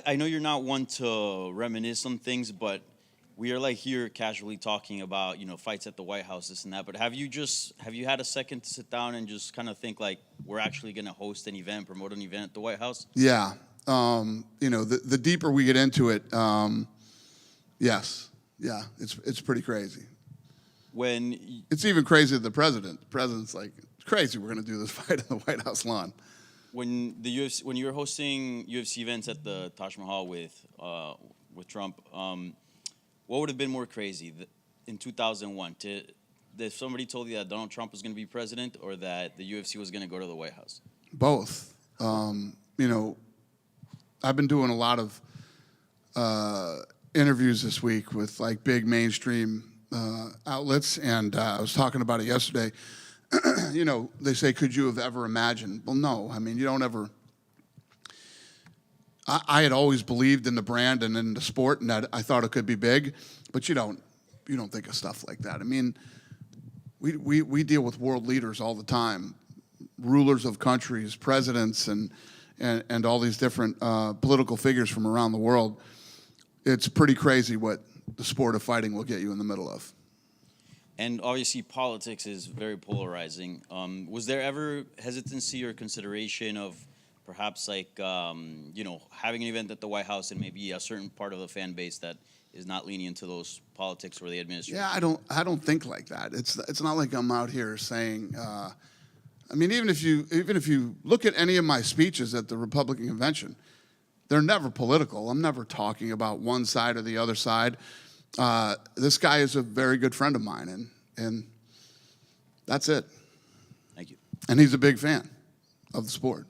I know you're not one to reminisce on things, but we are like here casually talking about, fights at the White House, this and that. But have you had a second to sit down and just kind of think like we're actually going to host an event, promote an event at the White House? Yeah. The deeper we get into it, yes. Yeah, it's pretty crazy. It's even crazier than the president. The president's like, it's crazy we're going to do this fight on the White House lawn. When you were hosting UFC events at the Taj Mahal with Trump, what would have been more crazy in 2001? If somebody told you that Donald Trump was going to be president, or that the UFC was going to go to the White House? Both. I've been doing a lot of interviews this week with like big mainstream outlets, and I was talking about it yesterday. They say, could you have ever imagined? Well, no. I mean, you don't ever. I had always believed in the brand and in the sport, and that I thought it could be big, but you don't think of stuff like that. I mean, we deal with world leaders all the time, rulers of countries, presidents, and all these different political figures from around the world. It's pretty crazy what the sport of fighting will get you in the middle of. And obviously, politics is very polarizing. Was there ever hesitancy or consideration of perhaps like, having an event at the White House and maybe a certain part of the fan base that is not lenient to those politics or the administration? Yeah, I don't think like that. It's not like I'm out here saying. I mean, even if you look at any of my speeches at the Republican convention, they're never political. I'm never talking about one side or the other side. This guy is a very good friend of mine, and that's it. Thank you. And he's a big fan of the sport.